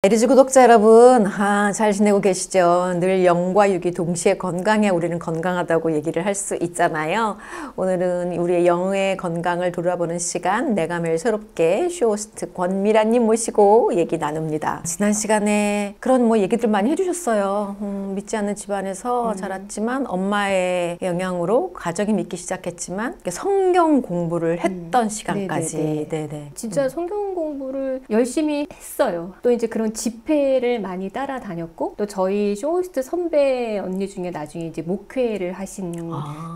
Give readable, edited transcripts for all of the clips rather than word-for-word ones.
에리즈 구독자 여러분, 잘 지내고 계시죠? 늘 영과 육이 동시에 건강해야 우리는 건강하다고 얘기를 할 수 있잖아요. 오늘은 우리의 영의 건강을 돌아보는 시간, 내가 매일 새롭게 쇼호스트 권미라님 모시고 얘기 나눕니다. 지난 시간에 그런 얘기들 많이 해주셨어요. 믿지 않는 집안에서 자랐지만 엄마의 영향으로 가정이 믿기 시작했지만 성경 공부를 했던 시간까지. 네네. 진짜 성경 공부를 열심히 했어요. 또 이제 그런 집회를 많이 따라다녔고, 또 저희 쇼호스트 선배 언니 중에 나중에 이제 목회를 하신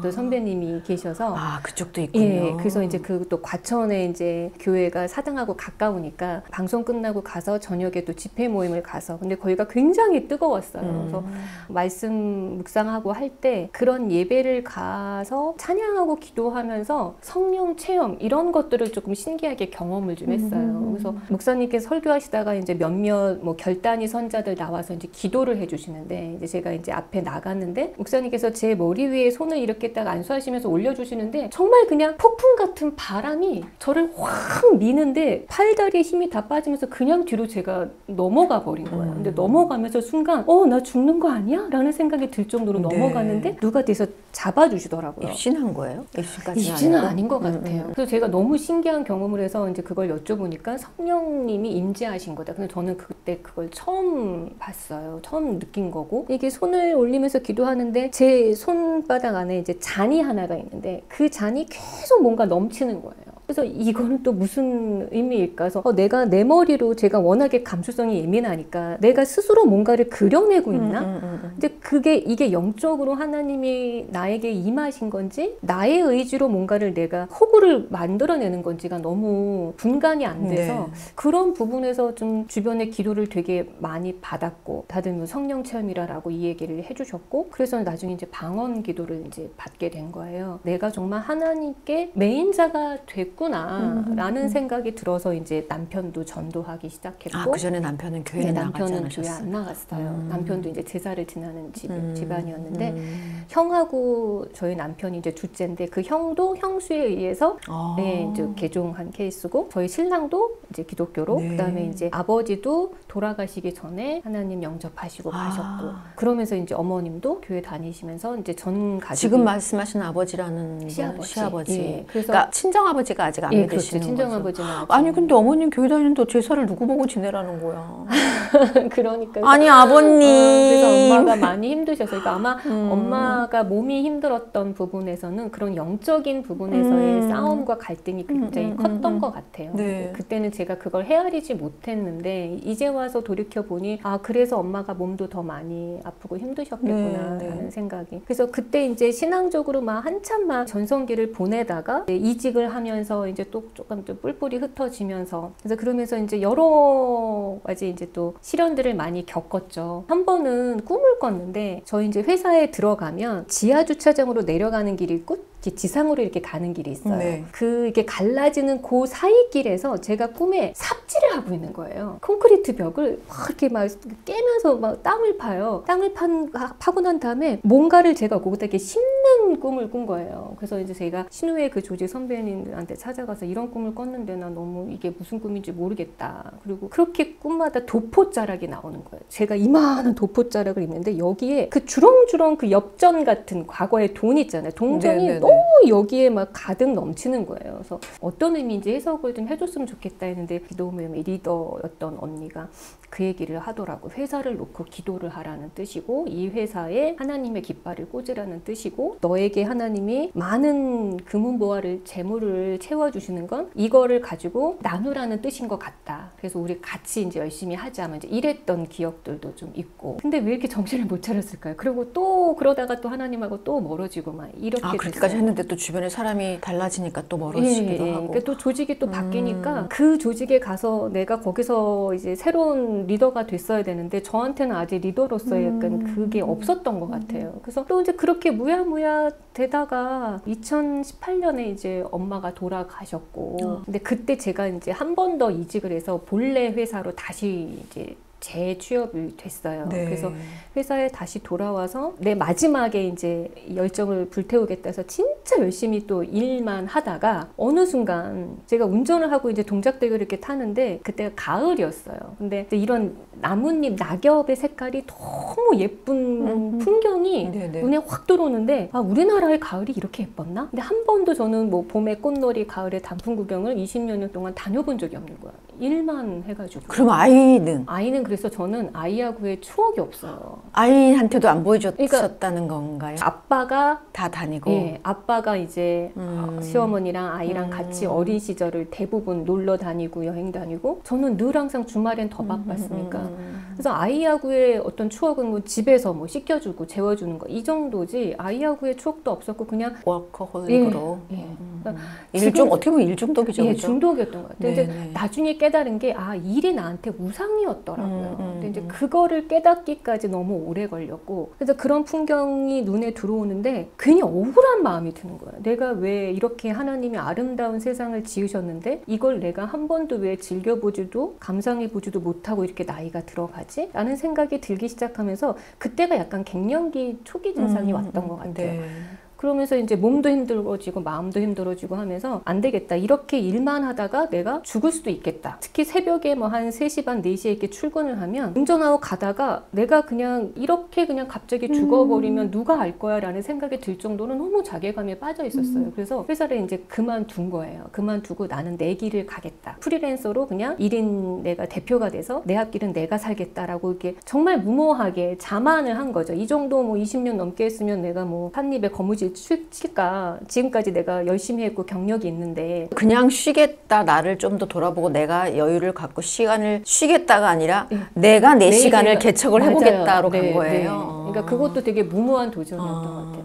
또 선배님이 계셔서 그쪽도 있군요. 예, 그래서 이제 그 또 과천에 이제 교회가 사당하고 가까우니까 방송 끝나고 가서 저녁에 또 집회 모임을 가서, 근데 거기가 굉장히 뜨거웠어요. 그래서 말씀 묵상하고 할 때 그런 예배를 가서 찬양하고 기도하면서 성령 체험 이런 것들을 조금 신기하게 경험을 좀 했어요. 그래서 목사님께서 설교하시다가 이제 몇몇 결단이 선자들 나와서 이제 기도를 해주시는데, 이제 제가 이제 앞에 나갔는데 목사님께서 제 머리 위에 손을 이렇게 딱 안수하시면서 올려주시는데, 정말 그냥 폭풍 같은 바람이 저를 확 미는데 팔다리에 힘이 다 빠지면서 그냥 뒤로 제가 넘어가 버린 거예요. 근데 넘어가면서 순간 나 죽는 거 아니야? 라는 생각이 들 정도로 넘어가는데 누가 돼서 잡아주시더라고요. 입신한 거예요? 입신은 아닌 것 같아요. 그래서 제가 너무 신기한 경험을 해서 이제 그걸 여쭤보니까 성령님이 임재하신 거다. 근데 저는 그때 그걸 처음 봤어요. 처음 느낀 거고, 이게 손을 올리면서 기도하는데 제 손바닥 안에 이제 잔이 하나가 있는데 그 잔이 계속 뭔가 넘치는 거예요. 그래서 이거는 또 무슨 의미일까? 그래서 내가 내 머리로, 제가 워낙에 감수성이 예민하니까 내가 스스로 뭔가를 그려내고 있나? 근데 이게 영적으로 하나님이 나에게 임하신 건지, 나의 의지로 뭔가를 내가 허구를 만들어내는 건지가 너무 분간이 안 돼서 그런 부분에서 좀 주변에 기도를 되게 많이 받았고, 다들 성령 체험이라고 이 얘기를 해주셨고, 그래서 나중에 이제 방언 기도를 이제 받게 된 거예요. 내가 정말 하나님께 메인자가 됐구나 라는 생각이 들어서 이제 남편도 전도하기 시작했고. 그 전에 남편은 교회에 나가지 않으셨어요? 남편은 교회 안 나갔어요. 남편도 이제 제사를 지내는 집안이었는데 형하고 저희 남편이 이제 둘째인데, 그 형도 형수에 의해서 이제 개종한 케이스고, 저희 신랑도 이제 기독교로, 그다음에 이제 아버지도 돌아가시기 전에 하나님 영접하시고 가셨고, 그러면서 이제 어머님도 교회 다니시면서 이제 전 가족이, 지금 말씀하시는 아버지라는 시아버지. 예. 그래서 그러니까 친정아버지가 아직 안 믿으시는 거죠. 친정아버지는 아니 근데 어머님 교회 다니는데 제사를 누구 보고 지내라는 거야? 그러니까 아니 아버님. 그래서 엄마가 많이 힘드셔서, 그러니까 아마 엄마가 몸이 힘들었던 부분에서는 그런 영적인 부분에서의 싸움과 갈등이 굉장히 컸던 것 같아요. 그때는 제가 그걸 헤아리지 못했는데 이제 와서 돌이켜 보니 그래서 엄마가 몸도 더 많이 아프고 힘드셨겠구나 라는 생각이. 그래서 그때 이제 신앙적으로 한참 전성기를 보내다가 이직을 하면서 이제 또 조금 좀 뿔뿔이 흩어지면서, 그래서 그러면서 이제 여러 가지 이제 또 시련들을 많이 겪었죠. 한 번은 꿈을 꿨는데, 저희 이제 회사에 들어가면 지하 주차장으로 내려가는 길이 있고 지상으로 이렇게 가는 길이 있어요. 이게 갈라지는 그 사이 길에서 제가 꿈에 삽질을 하고 있는 거예요. 콘크리트 벽을 이렇게 깨면서 땅을 파요. 땅을 파고 난 다음에 뭔가를 제가 거기다 이렇게 심는 꿈을 꾼 거예요. 그래서 이제 제가 신우의 그 조직 선배님한테 찾아가서 이런 꿈을 꿨는데 나 너무 이게 무슨 꿈인지 모르겠다. 그리고 그렇게 꿈마다 도포자락이 나오는 거예요. 제가 이만한 도포자락을 입는데 여기에 그 주렁주렁 그 엽전 같은 과거의 돈 있잖아요. 동전이 너무 여기에 가득 넘치는 거예요. 그래서 어떤 의미인지 해석을 좀 해줬으면 좋겠다 했는데, 기도 모임의 리더였던 언니가 그 얘기를 하더라고. 회사를 놓고 기도를 하라는 뜻이고, 이 회사에 하나님의 깃발을 꽂으라는 뜻이고, 너에게 하나님이 많은 금은보화를 재물을 채워주시는 건 이거를 가지고 나누라는 뜻인 것 같다. 그래서 우리 같이 이제 열심히 하자. 이제 이랬던 기억들도 좀 있고. 근데 왜 이렇게 정신을 못 차렸을까요? 그리고 또 그러다가 또 하나님하고 또 멀어지고 이렇게 그렇게까지 했는데 또 주변에 사람이 달라지니까 또 멀어지기도 하고. 그러니까 또 조직이 또 바뀌니까 그 조직에 가서 내가 거기서 이제 새로운 리더가 됐어야 되는데, 저한테는 아직 리더로서의 약간 그게 없었던 것 같아요. 그래서 또 이제 그렇게 무야무야 되다가 2018년에 이제 엄마가 돌아가셨고, 근데 그때 제가 이제 한 번 더 이직을 해서 본래 회사로 다시 이제 재취업이 됐어요. 네. 그래서 회사에 다시 돌아와서 내 마지막에 이제 열정을 불태우겠다 해서 진짜 열심히 또 일만 하다가 어느 순간 제가 운전을 하고 이제 동작대교를 이렇게 타는데 그때가 가을이었어요. 근데 이런 나뭇잎, 낙엽의 색깔이 너무 예쁜 풍경이 네네. 눈에 확 들어오는데 아, 우리나라의 가을이 이렇게 예뻤나? 근데 한 번도 저는 뭐 봄에 꽃놀이, 가을에 단풍 구경을 20년 동안 다녀본 적이 없는 거야. 일만 해가지고. 그럼 아이는? 아이는 그래서 저는 아이하고의 추억이 없어요. 아이한테도 안 보여줬었다는 건가요? 아빠가 다 다니고? 예, 아빠가 이제 시어머니랑 아이랑 같이 어린 시절을 대부분 놀러 다니고 여행 다니고 저는 늘 항상 주말엔 더 바빴으니까 그래서 아이하고의 어떤 추억은 뭐 집에서 뭐 씻겨주고 재워주는 거 이 정도지 아이하고의 추억도 없었고 그냥 워커홀릭으로. 예. 그러니까 어떻게 보면 일중독이죠. 예, 그죠? 중독이었던 것 같아요. 이제 네네. 나중에 깨달은 게 아, 일이 나한테 우상이었더라고요. 근데 이제 그거를 깨닫기까지 너무 오래 걸렸고 그래서 그런 풍경이 눈에 들어오는데 괜히 억울한 마음이 드는 거예요. 내가 왜 이렇게 하나님이 아름다운 세상을 지으셨는데 이걸 내가 한 번도 왜 즐겨보지도 감상해보지도 못하고 이렇게 나이가 들어가지? 라는 생각이 들기 시작하면서 그때가 약간 갱년기 초기 증상이 왔던 것 같아요. 네. 그러면서 이제 몸도 힘들어지고 마음도 힘들어지고 하면서 안 되겠다. 이렇게 일만 하다가 내가 죽을 수도 있겠다. 특히 새벽에 뭐 한 3시 반, 4시에 이렇게 출근을 하면 운전하고 가다가 내가 그냥 이렇게 그냥 갑자기 죽어버리면 누가 알 거야 라는 생각이 들 정도로 너무 자괴감에 빠져 있었어요. 그래서 회사를 이제 그만둔 거예요. 그만두고 나는 내 길을 가겠다. 프리랜서로 그냥 1인 내가 대표가 돼서 내 앞길은 내가 살겠다라고 이렇게 정말 무모하게 자만을 한 거죠. 이 정도 뭐 20년 넘게 했으면 내가 뭐 한 입에 거무줄 칠까? 지금까지 내가 열심히 했고 경력이 있는데 그냥 쉬겠다. 나를 좀 더 돌아보고 내가 여유를 갖고 시간을 쉬겠다가 아니라 내가 내 시간을 개척을 맞아요. 해보겠다로 간 네, 거예요. 네. 그러니까 그것도 되게 무모한 도전이었던 것 같아요.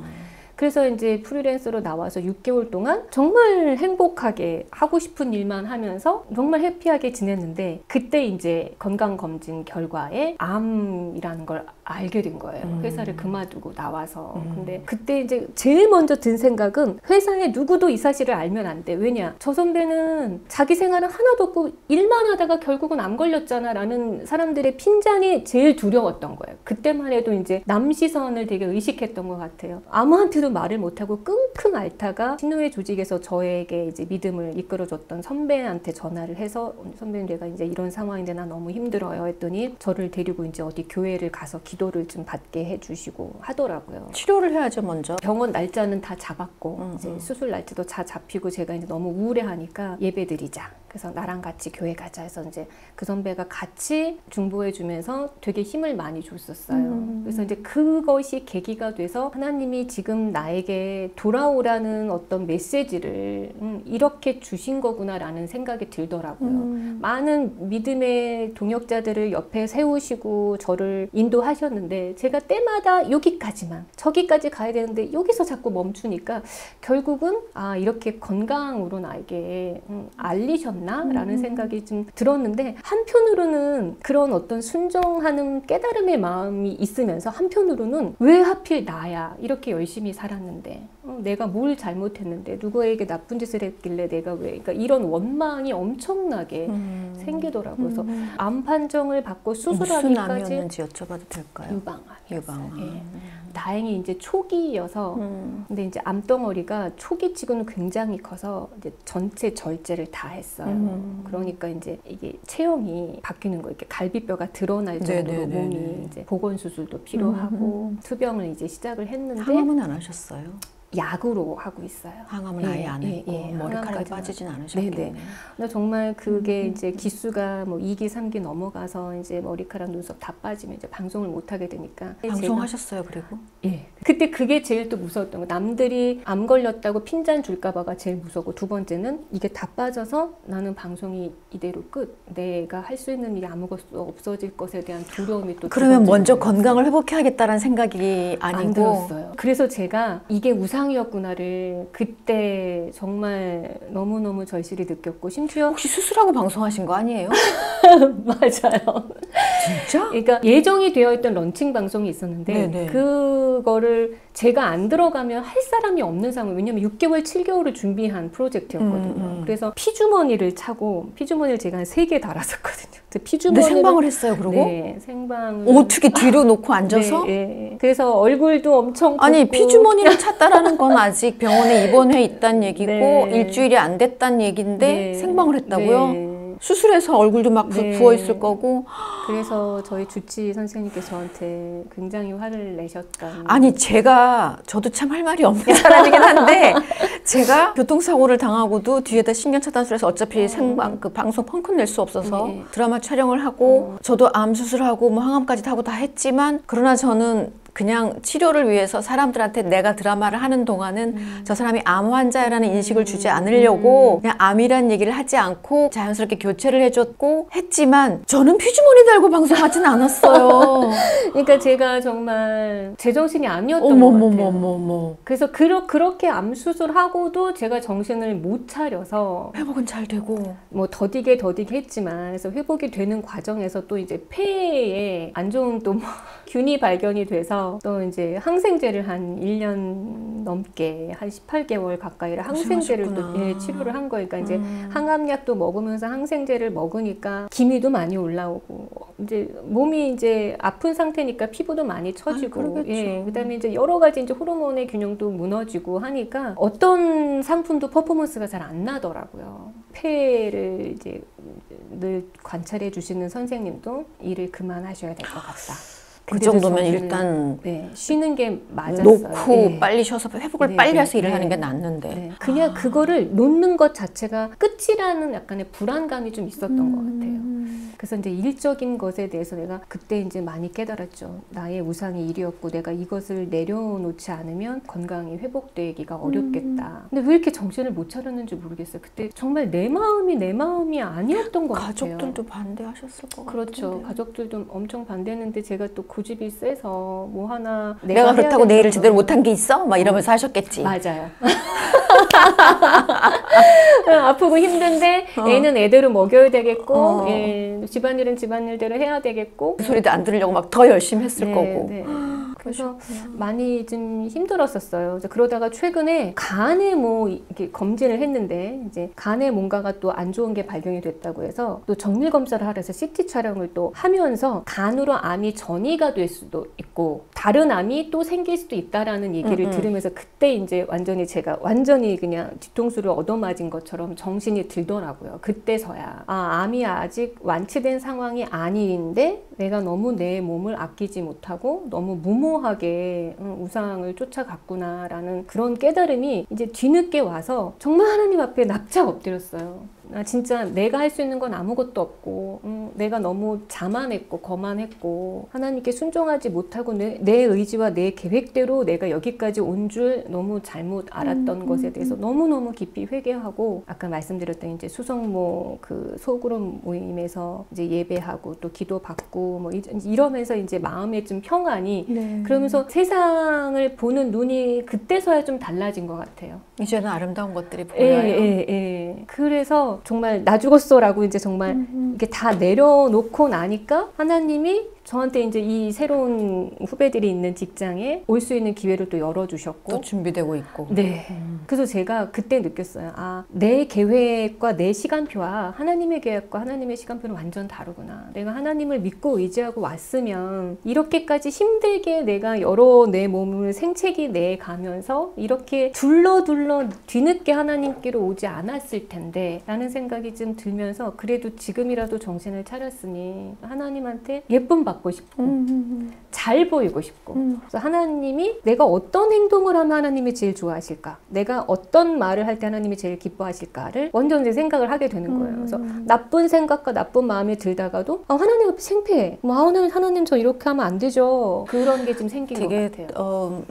그래서 이제 프리랜서로 나와서 6개월 동안 정말 행복하게 하고 싶은 일만 하면서 정말 해피하게 지냈는데 그때 이제 건강검진 결과에 암이라는 걸 알게 된 거예요. 회사를 그만두고 나와서. 근데 그때 이제 제일 먼저 든 생각은 회사에 누구도 이 사실을 알면 안 돼. 왜냐? 저 선배는 자기 생활은 하나도 없고 일만 하다가 결국은 암 걸렸잖아 라는 사람들의 핀잔이 제일 두려웠던 거예요. 그때만 해도 이제 남 시선을 되게 의식했던 것 같아요. 아무한테도 말을 못하고 끙끙 앓다가 신우회 조직에서 저에게 이제 믿음을 이끌어줬던 선배한테 전화를 해서 선배님 내가 이제 이런 상황인데 나 너무 힘들어요 했더니 저를 데리고 이제 어디 교회를 가서 기도를 좀 받게 해주시고 하더라고요. 치료를 해야죠 먼저. 병원 날짜는 다 잡았고 이제 수술 날짜도 다 잡히고 제가 이제 너무 우울해하니까 예배드리자. 그래서 나랑 같이 교회 가자 해서 이제 그 선배가 같이 중보해주면서 되게 힘을 많이 줬었어요. 그래서 이제 그것이 계기가 돼서 하나님이 지금 나에게 돌아오라는 어떤 메시지를 이렇게 주신 거구나라는 생각이 들더라고요. 많은 믿음의 동역자들을 옆에 세우시고 저를 인도하셨는데 제가 때마다 여기까지만 저기까지 가야 되는데 여기서 자꾸 멈추니까 결국은 아 이렇게 건강으로 나에게 알리셨나? 라는 생각이 좀 들었는데 한편으로는 그런 어떤 순종하는 깨달음의 마음이 있으면서 한편으로는 왜 하필 나야 이렇게 열심히 살았는데 내가 뭘 잘못했는데 누구에게 나쁜 짓을 했길래 내가 왜 그러니까 이런 원망이 엄청나게 생기더라고요. 그래서 암 판정을 받고 수술하기까지 무슨 암이었는지 여쭤봐도 될까요? 유방암. 예. 다행히 이제 초기여서 근데 이제 암덩어리가 초기치고는 굉장히 커서 이제 전체 절제를 다 했어요. 그러니까 이제 이게 체형이 바뀌는 거 이렇게 갈비뼈가 드러날 정도로 몸이 이제 보건 수술도 필요하고 투병을 이제 시작을 했는데 항암은 안 하셨어요? 약으로 하고 있어요. 항암은 아예 안 했고 머리카락이 빠지진 않으셨겠네요. 근데 정말 그게 이제 기수가 뭐 2기, 3기 넘어가서 이제 머리카락, 눈썹 다 빠지면 이제 방송을 못 하게 되니까. 방송하셨어요, 그리고? 예. 그때 그게 제일 또 무서웠던 거. 남들이 암 걸렸다고 핀잔 줄까봐가 제일 무서웠고 두 번째는 이게 다 빠져서 나는 방송이 이대로 끝. 내가 할 수 있는 일이 아무것도 없어질 것에 대한 두려움이 또. 그러면 먼저 건강을 회복해야겠다는 생각이 아니고. 안 들었어요. 그래서 제가 이게 우상이었구나를 그때 정말 너무너무 절실히 느꼈고 심지어 혹시 수술하고 방송하신 거 아니에요? 맞아요. 진짜? 그러니까 예정이 되어 있던 런칭 방송이 있었는데 네네. 그거를 제가 안 들어가면 할 사람이 없는 상황. 왜냐면 6개월, 7개월을 준비한 프로젝트였거든요. 그래서 피주머니를 차고 피주머니를 제가 한 3개 달았었거든요. 근데 생방을 했어요, 그러고? 네, 생방을. 어떻게 뒤로 놓고 앉아서? 네, 네. 그래서 얼굴도 엄청 붓고. 아니, 피주머니를 찼다라는 건 아직 병원에 입원해 있다는 얘기고 네. 일주일이 안 됐다는 얘기인데 네. 생방을 했다고요? 네. 수술해서 얼굴도 막 네. 부어있을 거고. 그래서 저희 주치 선생님께서 저한테 굉장히 화를 내셨던. 아니, 저도 참 할 말이 없는 사람이긴 한데 제가 교통사고를 당하고도 뒤에다 신경차단술 해서 어차피 생방 그 방송 펑크 낼 수 없어서 네. 드라마 촬영을 하고 저도 암 수술하고 뭐 항암까지 하고 다 했지만 그러나 저는 그냥 치료를 위해서 사람들한테 내가 드라마를 하는 동안은 저 사람이 암 환자라는 인식을 주지 않으려고 그냥 암이란 얘기를 하지 않고 자연스럽게 교체를 해줬고 했지만 저는 피주머니 달고 방송하진 않았어요. 그러니까 제가 정말 제정신이 아니었던 것 같아요. 어머머머머머. 그래서 그렇게 암 수술하고도 제가 정신을 못 차려서 회복은 잘 되고 뭐 더디게 했지만 그래서 회복이 되는 과정에서 또 이제 폐에 안 좋은 또 뭐 균이 발견이 돼서 또 이제 항생제를 한 1년 넘게 한 18개월 가까이를 항생제를 또 치료를 한 거예요. 그러니까 이제 항암약도 먹으면서 항생제를 먹으니까 기미도 많이 올라오고 이제 몸이 이제 아픈 상태니까 피부도 많이 처지고 그다음에 이제 여러 가지 이제 호르몬의 균형도 무너지고 하니까 어떤 상품도 퍼포먼스가 잘 안 나더라고요. 폐를 이제 늘 관찰해 주시는 선생님도 일을 그만하셔야 될 것 같다. 그 정도면 일단 쉬는 게 맞았어요. 놓고 빨리 쉬어서 회복을 빨리 해서 일을 하는 게 낫는데 그냥 그거를 놓는 것 자체가 끝이라는 약간의 불안감이 좀 있었던 것 같아요. 그래서 이제 일적인 것에 대해서 내가 그때 이제 많이 깨달았죠. 나의 우상이 일이었고 내가 이것을 내려놓지 않으면 건강이 회복되기가 어렵겠다. 근데 왜 이렇게 정신을 못 차렸는지 모르겠어요. 그때 정말 내 마음이 아니었던 것 같아요. 가족들도 반대하셨을 것 같아요. 그렇죠. 가족들도 엄청 반대했는데 제가 또 고집이 세서 뭐 하나 내가 그렇다고 내 일을 제대로 못한 게 있어? 막 이러면서 하셨겠지. 맞아요. 아프고 힘든데 애는 애대로 먹여야 되겠고 집안일은 집안일대로 해야 되겠고 그 소리도 안 들으려고 막 더 열심히 했을 거고. 그래서 많이 좀 힘들었었어요. 그러다가 최근에 간에 뭐 이렇게 검진을 했는데 이제 간에 뭔가가 또 안 좋은 게 발견이 됐다고 해서 또 정밀 검사를 하러 해서 CT 촬영을 또 하면서 간으로 암이 전이가 될 수도 있고 다른 암이 또 생길 수도 있다라는 얘기를 들으면서 그때 이제 제가 완전히 그냥 뒤통수를 얻어맞은 것처럼 정신이 들더라고요. 그때서야 암이 아직 완치된 상황이 아닌데 내가 너무 내 몸을 아끼지 못하고 너무 무모하게 우상을 쫓아갔구나라는 그런 깨달음이 이제 뒤늦게 와서 정말 하나님 앞에 납작 엎드렸어요. 진짜 내가 할 수 있는 건 아무것도 없고 내가 너무 자만했고 거만했고 하나님께 순종하지 못하고 내 의지와 내 계획대로 내가 여기까지 온 줄 너무 잘못 알았던 것에 대해서 너무너무 깊이 회개하고 아까 말씀드렸던 이제 수성모 그 소그룹 모임에서 이제 예배하고 또 기도받고 뭐 이러면서 이제 마음의 좀 평안이 그러면서 세상을 보는 눈이 그때서야 좀 달라진 것 같아요. 이제는 아름다운 것들이 보여요. 그래서 정말 나 죽었어라고 이제 정말 이게 다 내려놓고 나니까 하나님이 저한테 이제 이 새로운 후배들이 있는 직장에 올 수 있는 기회를 또 열어주셨고 또 준비되고 있고 그래서 제가 그때 느꼈어요. 내 계획과 내 시간표와 하나님의 계획과 하나님의 시간표는 완전 다르구나. 내가 하나님을 믿고 의지하고 왔으면 이렇게까지 힘들게 내가 내 몸을 생채기 내가면서 이렇게 둘러 뒤늦게 하나님께로 오지 않았을 텐데 라는 생각이 좀 들면서 그래도 지금이라도 정신을 차렸으니 하나님한테 예쁨 받고 싶고 잘 보이고 싶고 그래서 하나님이 내가 어떤 행동을 하면 하나님이 제일 좋아하실까, 내가 어떤 말을 할 때 하나님이 제일 기뻐하실까를 먼저 이제 생각을 하게 되는 거예요. 그래서 나쁜 생각과 나쁜 마음이 들다가도 하나님 앞에 창피해. 하나님 저 이렇게 하면 안 되죠. 그런 게 좀 생긴 것 같아요.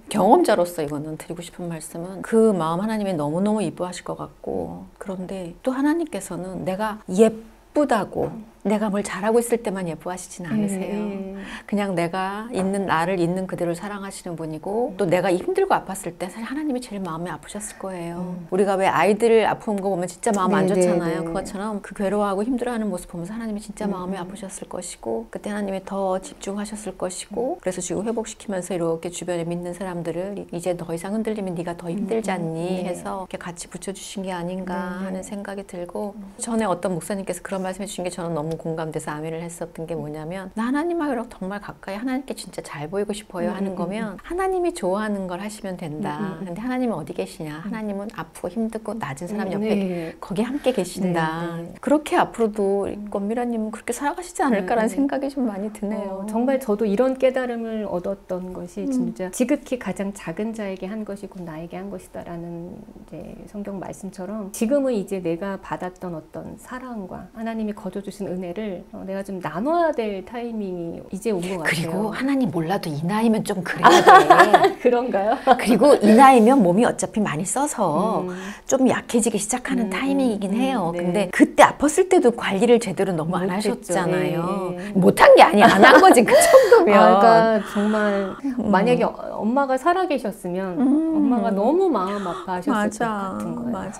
경험자로서 이거는 드리고 싶은 말씀은 그 마음 하나님이 너무너무 이뻐하실 것 같고 그런데 또 하나님께서는 내가 예쁘다고 내가 뭘 잘하고 있을 때만 예뻐하시진 않으세요. 그냥 내가 있는 나를 있는 그대로 사랑하시는 분이고 또 내가 힘들고 아팠을 때 사실 하나님이 제일 마음이 아프셨을 거예요. 우리가 왜 아이들 아픈 거 보면 진짜 마음 안 좋잖아요. 그것처럼 그 괴로워하고 힘들어하는 모습 보면서 하나님이 진짜 마음이 아프셨을 것이고 그때 하나님이 더 집중하셨을 것이고 그래서 지금 회복시키면서 이렇게 주변에 믿는 사람들을 이제 더 이상 흔들리면 네가 더 힘들지 않니 해서 이렇게 같이 붙여주신 게 아닌가 하는 생각이 들고 전에 어떤 목사님께서 그런 말씀해 주신 게 저는 너무 공감돼서 아멘을 했었던 게 뭐냐면 나 하나님하고 정말 가까이 하나님께 진짜 잘 보이고 싶어요 하는 거면 하나님이 좋아하는 걸 하시면 된다. 근데 하나님은 어디 계시냐? 하나님은 아프고 힘들고 낮은 사람 옆에 거기 함께 계신다. 그렇게 앞으로도 권미라님은 그렇게 살아가시지 않을까라는 생각이 좀 많이 드네요. 정말 저도 이런 깨달음을 얻었던 것이 진짜 지극히 가장 작은 자에게 한 것이 곧 나에게 한 것이다라는 이제 성경 말씀처럼 지금은 이제 내가 받았던 어떤 사랑과 하나님이 거둬주신 은혜를 내가 좀 나눠야 될 타이밍이 이제 온 것 같아요. 그리고 하나님 몰라도 이 나이면 좀 그래야 돼. 그런가요? 그리고 이 나이면 몸이 어차피 많이 써서 좀 약해지기 시작하는 타이밍이긴 해요. 근데 그때 아팠을 때도 관리를 제대로 너무 안 하셨잖아요. 못한 게 아니야. 안 한 거지. 그 정도면. 그러니까 정말 만약에 엄마가 살아계셨으면 엄마가 너무 마음 아파하셨을 것 같은 거예요.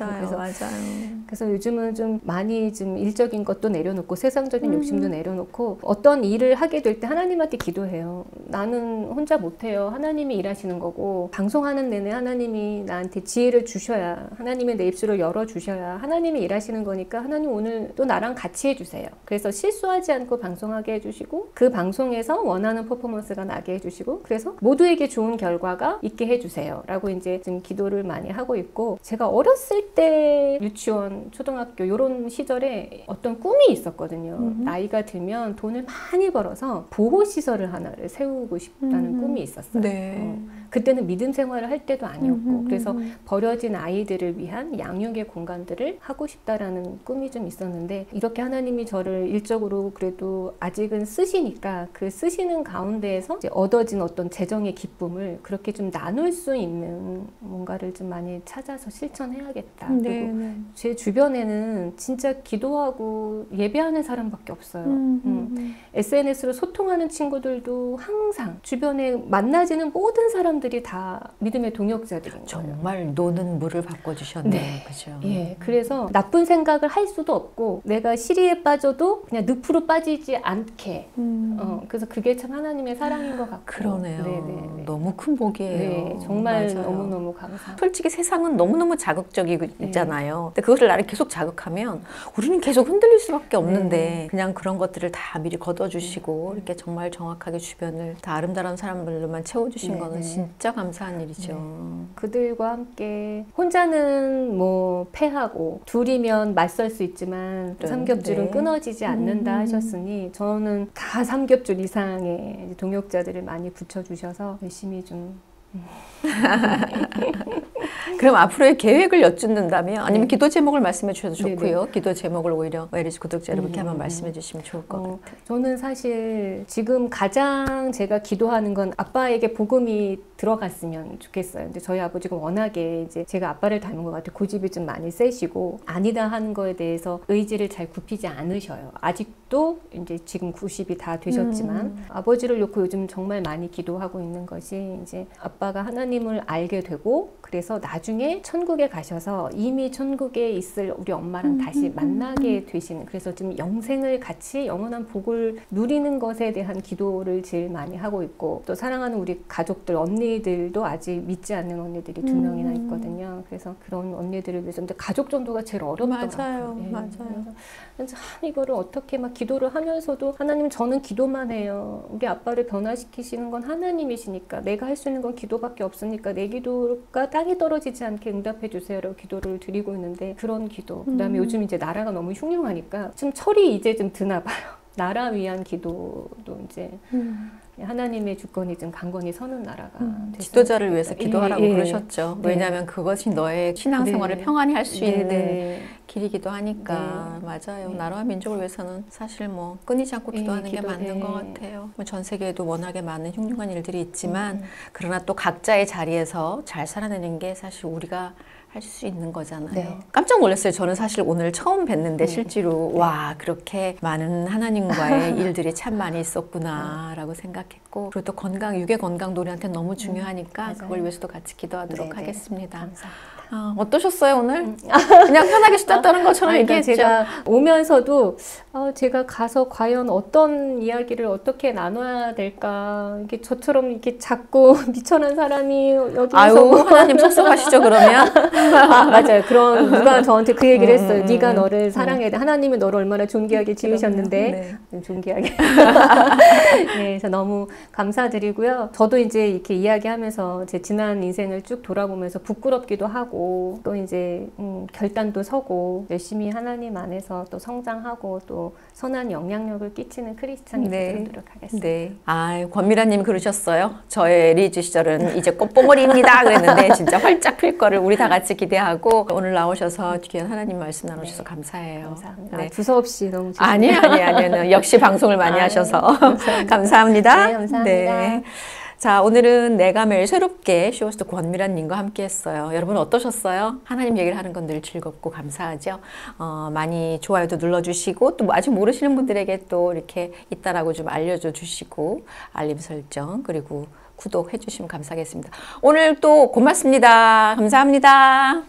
그래서 요즘은 좀 많이 좀 일적인 것도 내려놓고 세상적인 욕심도 내려놓고 어떤 일을 하게 될 때 하나님한테 기도해요. 나는 혼자 못해요. 하나님이 일하시는 거고 방송하는 내내 하나님이 나한테 지혜를 주셔야 하나님의 내 입술을 열어주셔야 하나님이 일하시는 거니까 하나님 오늘 또 나랑 같이 해주세요. 그래서 실수하지 않고 방송하게 해주시고 그 방송에서 원하는 퍼포먼스가 나게 해주시고 그래서 모두에게 좋은 결과가 있게 해주세요 라고 이제 좀 기도를 많이 하고 있고 제가 어렸을 때 유치원, 초등학교 이런 시절에 어떤 꿈이 있었거든요. 나이가 들면 돈을 많이 벌어서 보호시설을 하나를 세우고 싶다는 꿈이 있었어요. 그때는 믿음 생활을 할 때도 아니었고 그래서 버려진 아이들을 위한 양육의 공간들을 하고 싶다라는 꿈이 좀 있었는데 이렇게 하나님이 저를 일적으로 그래도 아직은 쓰시니까 그 쓰시는 가운데에서 이제 얻어진 어떤 재정의 기쁨을 그렇게 좀 나눌 수 있는 뭔가를 좀 많이 찾아서 실천해야겠다. 그리고 제 주변에는 진짜 기도하고 예배하는 사람밖에 없어요. SNS로 소통하는 친구들도 항상 주변에 만나지는 모든 사람들이 다 믿음의 동역자들인 거예요. 정말 노는 물을 바꿔주셨네요. 그죠? 예, 그래서 나쁜 생각을 할 수도 없고 내가 시리에 빠져도 그냥 늪으로 빠지지 않게 그래서 그게 참 하나님의 사랑인 것 같고 그러네요. 너무 큰 복이에요. 정말 너무너무 감사합니다. 솔직히 세상은 너무너무 자극적이고 있잖아요. 근데 그것을 나를 계속 자극하면 우리는 계속 흔들릴 수밖에 없는데 그냥 그런 것들을 다 미리 걷어주시고 이렇게 정말 정확하게 주변을 다 아름다운 사람들로만 채워주신 거는 진짜 감사한 일이죠. 그들과 함께 혼자는 뭐 패하고 둘이면 맞설 수 있지만 삼겹줄은 끊어지지 않는다 하셨으니 저는 다 삼겹줄 이상의 동역자들을 많이 붙여주셔서 열심히 좀 그럼 앞으로의 계획을 여쭙는다면 아니면 기도 제목을 말씀해 주셔도 좋고요. 기도 제목을 오히려 YLG 구독자 여러분께 한번 말씀해 주시면 좋을 것 같아요. 저는 사실 지금 가장 제가 기도하는 건 아빠에게 복음이 들어갔으면 좋겠어요. 근데 저희 아버지가 워낙에 이제 제가 아빠를 닮은 것 같아요. 고집이 좀 많이 세시고 아니다 하는 거에 대해서 의지를 잘 굽히지 않으셔요. 아직도 이제 지금 90이 다 되셨지만 아버지를 놓고 요즘 정말 많이 기도하고 있는 것이 이제 아빠가 하나님을 알게 되고 그래서 나중에 천국에 가셔서 이미 천국에 있을 우리 엄마랑 다시 만나게 되시는 그래서 지금 영생을 같이 영원한 복을 누리는 것에 대한 기도를 제일 많이 하고 있고 또 사랑하는 우리 가족들 언니들도 아직 믿지 않는 언니들이 2명이나 있거든요. 그래서 그런 언니들을 위해서 근데 가족 정도가 제일 어렵더라고요. 맞아요. 그래서 이거를 어떻게 막 기도를 하면서도 하나님 저는 기도만 해요. 우리 아빠를 변화시키시는 건 하나님이시니까 내가 할 수 있는 건 기도밖에 없으니까 내 기도가 땅에 떨어지지 않게 응답해 주세요라고 기도를 드리고 있는데 그런 기도 그다음에 요즘 이제 나라가 너무 흉흉하니까 좀 철이 이제 좀 드나 봐요. 나라 위한 기도도 이제 하나님의 주권이 좀 강건히 서는 나라가 지도자를 위해서 기도하라고 예, 예. 그러셨죠. 네. 왜냐하면 그것이 너의 신앙생활을 네. 평안히 할 수 네, 있는 네. 길이기도 하니까. 맞아요. 나라와 민족을 위해서는 사실 뭐 끊이지 않고 기도하는 게 맞는 것 같아요. 뭐 전 세계에도 워낙에 많은 흉흉한 일들이 있지만 그러나 또 각자의 자리에서 잘 살아내는 게 사실 우리가 할 수 있는 거잖아요. 네. 깜짝 놀랐어요. 저는 사실 오늘 처음 뵀는데 실제로 와 그렇게 많은 하나님과의 일들이 참 많이 있었구나라고 생각했고, 그리고 또 건강, 육의 건강도 우리한테 너무 중요하니까 그걸 위해서도 같이 기도하도록 네네. 하겠습니다. 감사합니다. 어떠셨어요 오늘? 그냥 편하게 수다 떠는 것처럼 이게 얘기했죠. 제가 오면서도 제가 가서 과연 어떤 이야기를 어떻게 나눠야 될까, 이게 저처럼 이렇게 작고 미천한 사람이 여기서 아유 하나님 속삭하시죠 그러면. 맞아요. 그런 누가 저한테 그 얘기를 했어요. 네가 너를 사랑해야 돼. 하나님은 너를 얼마나 존귀하게 지으셨는데 존귀하게. 네, 그래서 너무 감사드리고요. 저도 이제 이렇게 이야기하면서 제 지난 인생을 쭉 돌아보면서 부끄럽기도 하고 또 이제 결단도 서고 열심히 하나님 안에서 또 성장하고 또 선한 영향력을 끼치는 크리스찬이 되도록 하겠습니다. 네. 권미라님이 그러셨어요. 저의 리즈 시절은 이제 꽃봉오리입니다 그랬는데 진짜 활짝 필 거를 우리 다 같이 기대하고 오늘 나오셔서 귀한 하나님 말씀 나누셔서 감사해요. 감사합니다. 네. 두서없이 너무 아니요. 역시 방송을 많이 하셔서 감사합니다. 네, 감사합니다. 네. 자, 오늘은 내가 매일 새롭게 쇼호스트 권미란님과 함께 했어요. 여러분 어떠셨어요? 하나님 얘기를 하는 건 늘 즐겁고 감사하죠. 많이 좋아요도 눌러주시고 또 아직 모르시는 분들에게 또 이렇게 있다라고 좀 알려줘 주시고 알림 설정 그리고 구독해 주시면 감사하겠습니다. 오늘 또 고맙습니다. 감사합니다.